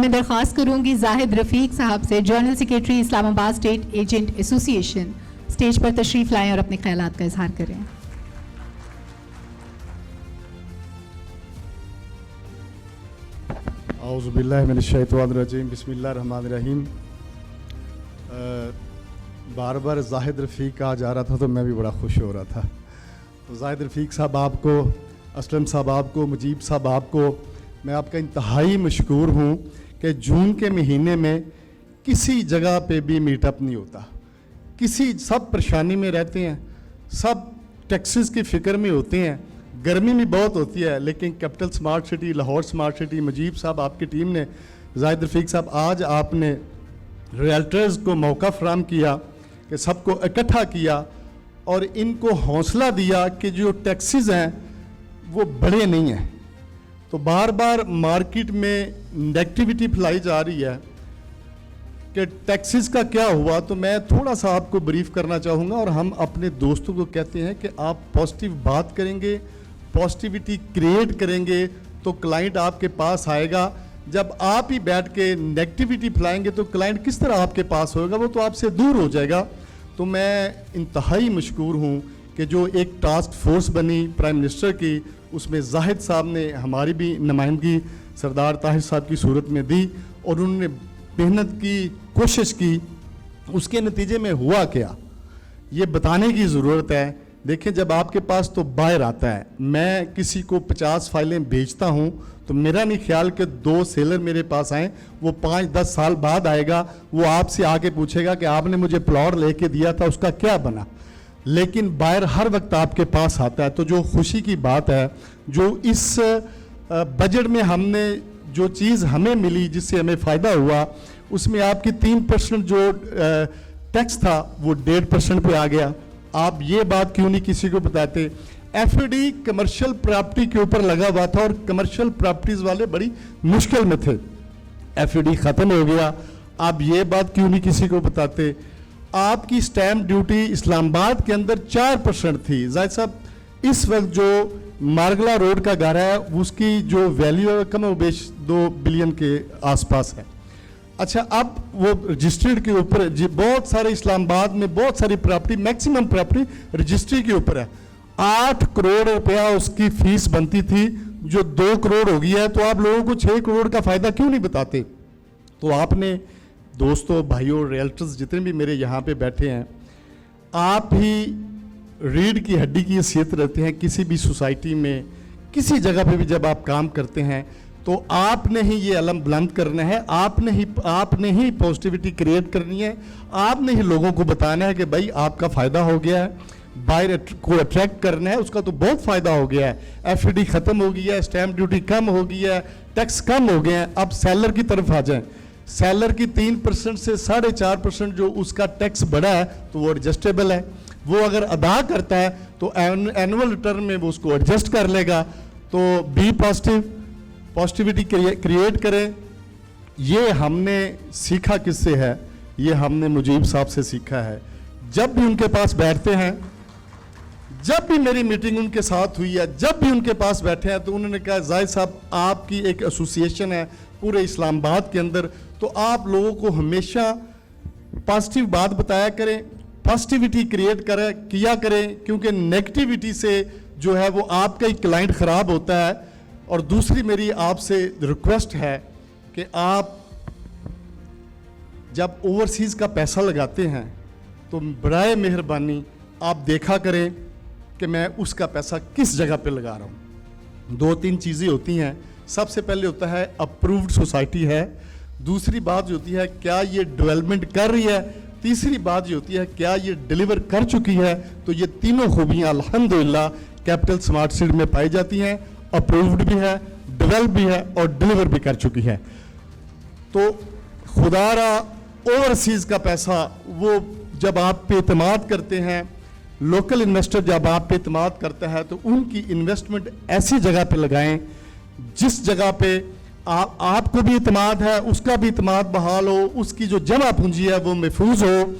میں درخواست کروں گی زاہد رفیق صاحب سے، جنرل سیکریٹری اسلام آباد اسٹیٹ ایجنٹ ایسوسی ایشن، اسٹیج پر تشریف لائیں اور اپنے خیالات کا اظہار کریں۔ اعوذ باللہ من الشیطان الرجیم، بسم اللہ الرحمن الرحیم۔ بار بار زاہد رفیق کہا جا رہا تھا تو میں بھی بڑا خوش ہو رہا تھا۔ تو زاہد رفیق صاحب آپ کو، اسلم صاحب آپ کو، مجیب صاحب آپ کو، میں آپ کا انتہائی مشکور ہوں کہ جون کے مہینے میں کسی جگہ پہ بھی میٹ اپ نہیں ہوتا، سب پریشانی میں رہتے ہیں، سب ٹیکسز کی فکر میں ہوتے ہیں، گرمی بھی بہت ہوتی ہے، لیکن capital smart city, Lahore smart city, Mujib صاحب آپ کی ٹیم نے، زاہد رفیق صاحب آج آپ نے ریئلٹرز کو موقع فراہم کیا کہ سب کو اکٹھا کیا اور ان کو حوصلہ دیا کہ جو ٹیکسز ہیں وہ بڑے نہیں ہیں۔ تو بار بار مارکیٹ میں نیگیٹیوٹی پھیلائی جا رہی ہے کہ ٹیکسز کا کیا ہوا، تو میں تھوڑا سا آپ کو بریف کرنا چاہوں گا، اور ہم اپنے دوستوں کو کہتے ہیں کہ آپ پازیٹیو بات کریں گے، پازیٹیوٹی کریٹ کریں گے تو کلائنٹ آپ کے پاس آئے گا۔ جب آپ ہی بیٹھ کے نیگیٹیوٹی پھیلائیں گے تو کلائنٹ کس طرح آپ کے پاس ہوگا، وہ تو آپ سے دور ہو جائے گا۔ تو میں انتہائی مشکور ہوں کہ جو ایک ٹاسک فورس بنی پرائم منسٹر کی، اس میں زاہد صاحب نے ہماری بھی نمائندگی سردار طاہر صاحب کی صورت میں دی، اور انہوں نے محنت کی، کوشش کی۔ اس کے نتیجے میں ہوا کیا، یہ بتانے کی ضرورت ہے۔ دیکھیں، جب آپ کے پاس تو بائر آتا ہے، میں کسی کو 50 فائلیں بھیجتا ہوں تو میرا نہیں خیال کہ 2 سیلر میرے پاس آئیں، وہ 5-10 سال بعد آئے گا، وہ آپ سے آ کے پوچھے گا کہ آپ نے مجھے پلاٹ لے کے دیا تھا، اس کا کیا بنا۔ لیکن بائر ہر وقت آپ کے پاس آتا ہے۔ تو جو خوشی کی بات ہے، جو اس بجٹ میں ہم نے جو چیز ہمیں ملی، جس سے ہمیں فائدہ ہوا، اس میں آپ کی 3% جو ٹیکس تھا وہ 1.5% پہ آ گیا۔ آپ یہ بات کیوں نہیں کسی کو بتاتے؟ F A D commercial property کے اوپر لگا ہوا تھا اور کمرشل پراپرٹیز والے بڑی مشکل میں تھے، ایف اے ڈی ختم ہو گیا۔ آپ یہ بات کیوں نہیں کسی کو بتاتے؟ آپ کی سٹیمپ ڈیوٹی اسلام آباد کے اندر 4% تھی۔ زاہد صاحب، اس وقت جو مارگلا روڈ کا گھر ہے اس کی جو ویلیو ہے کم و بیش 2 بلین کے آس پاس ہے۔ اچھا، اب وہ رجسٹرڈ کے اوپر بہت سارے اسلام آباد میں بہت ساری پراپرٹی، میکسیمم پراپرٹی رجسٹری کے اوپر ہے۔ 8 کروڑ روپیہ اس کی فیس بنتی تھی، جو 2 کروڑ ہو گیا ہے۔ تو آپ لوگوں کو 6 کروڑ کا فائدہ کیوں نہیں بتاتے؟ تو آپ نے دوستوں، بھائیوں، ریئلٹرز جتنے بھی میرے یہاں پہ بیٹھے ہیں، آپ ہی ریڑھ کی ہڈی کی حیثیت رہتے ہیں کسی بھی سوسائٹی میں، کسی جگہ پہ بھی جب آپ کام کرتے ہیں تو آپ نے ہی یہ علم بلند کرنا ہے، آپ نے ہی پازیٹیوٹی کریٹ کرنی ہے، آپ نے ہی لوگوں کو بتانا ہے کہ بھائی آپ کا فائدہ ہو گیا ہے، بائر کو اٹریکٹ کرنا ہے، اس کا تو بہت فائدہ ہو گیا ہے، ایف ای ڈی ختم ہو گیا ہے، سٹیمپ ڈیوٹی کم ہو گیا ہے، ٹیکس کم ہو گیا ہے۔ اب سیلر کی طرف آ جائیں، سیلر کی 3% سے 4.5% جو اس کا ٹیکس بڑھا ہے تو وہ ایڈجسٹیبل ہے، وہ اگر ادا کرتا ہے تو اینول ریٹرن میں وہ اس کو ایڈجسٹ کر لے گا۔ تو بی پازیٹیو، پازیٹیوٹی کریٹ کریں۔ یہ ہم نے سیکھا کس سے ہے؟ یہ ہم نے مجیب صاحب سے سیکھا ہے۔ جب بھی ان کے پاس بیٹھتے ہیں، جب بھی میری میٹنگ ان کے ساتھ ہوئی ہے، جب بھی ان کے پاس بیٹھے ہیں تو انہوں نے کہا زاہد صاحب آپ کی ایک ایسوسی ایشن ہے پورے اسلام آباد کے اندر، تو آپ لوگوں کو ہمیشہ پازیٹیو بات بتایا کریں، پازیٹیوٹی کریٹ کیا کریں، کیونکہ نیگیٹیوٹی سے جو ہے وہ آپ کا ہی کلائنٹ خراب ہوتا ہے۔ اور دوسری میری آپ سے ریکویسٹ ہے کہ آپ جب اوورسیز کا پیسہ لگاتے ہیں تو برائے مہربانی آپ دیکھا کریں کہ میں اس کا پیسہ کس جگہ پہ لگا رہا ہوں۔ 2-3 چیزیں ہوتی ہیں۔ سب سے پہلے ہوتا ہے اپرووڈ سوسائٹی ہے، دوسری بات جو ہوتی ہے کیا یہ ڈیولپمنٹ کر رہی ہے، تیسری بات جو ہوتی ہے کیا یہ ڈیلیور کر چکی ہے۔ تو یہ تینوں خوبیاں الحمدللہ کیپٹل سمارٹ سٹی میں پائی جاتی ہیں، اپرووڈ بھی ہے، ڈیولپ بھی ہے اور ڈیلیور بھی کر چکی ہے۔ تو خدا را اوورسیز کا پیسہ وہ جب آپ پہ اعتماد کرتے ہیں، لوکل انویسٹر جب آپ پہ اعتماد کرتا ہے تو ان کی انویسٹمنٹ ایسی جگہ پہ لگائیں جس جگہ پہ آپ کو بھی اعتماد ہے، اس کا بھی اعتماد بحال ہو، اس کی جو جمع پونجی ہے وہ محفوظ ہو۔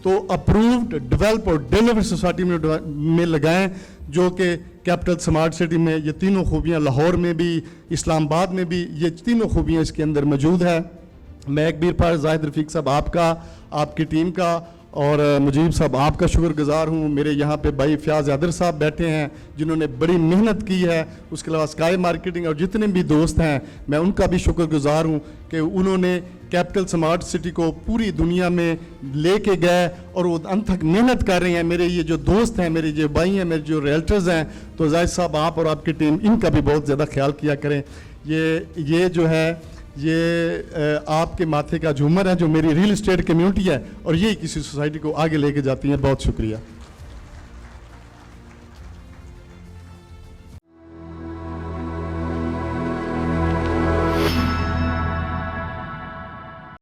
تو اپرووڈ، ڈیولپ اور ڈیلیور سوسائٹی میں لگائیں جو کہ کیپٹل سمارٹ سٹی میں یہ تینوں خوبیاں، لاہور میں بھی، اسلام آباد میں بھی یہ تینوں خوبیاں اس کے اندر موجود ہیں۔ میں ایک بار پھر زاہد رفیق صاحب آپ کا، آپ کی ٹیم کا اور مجیب صاحب آپ کا شکر گزار ہوں۔ میرے یہاں پہ بھائی فیاض حیدر صاحب بیٹھے ہیں جنہوں نے بڑی محنت کی ہے، اس کے علاوہ اسکائی مارکیٹنگ اور جتنے بھی دوست ہیں میں ان کا بھی شکر گزار ہوں کہ انہوں نے کیپٹل سمارٹ سٹی کو پوری دنیا میں لے کے گئے اور وہ انتھک محنت کر رہے ہیں۔ میرے یہ جو دوست ہیں، میرے جو بھائی ہیں، میرے جو ریلٹرز ہیں، تو زاہد صاحب آپ اور آپ کی ٹیم ان کا بھی بہت زیادہ خیال کیا کریں۔ یہ جو ہے یہ آپ کے ماتھے کا جھومر ہے جو میری ریل اسٹیٹ کمیونٹی ہے اور یہی کسی سوسائٹی کو آگے لے کے جاتی ہیں۔ بہت شکریہ۔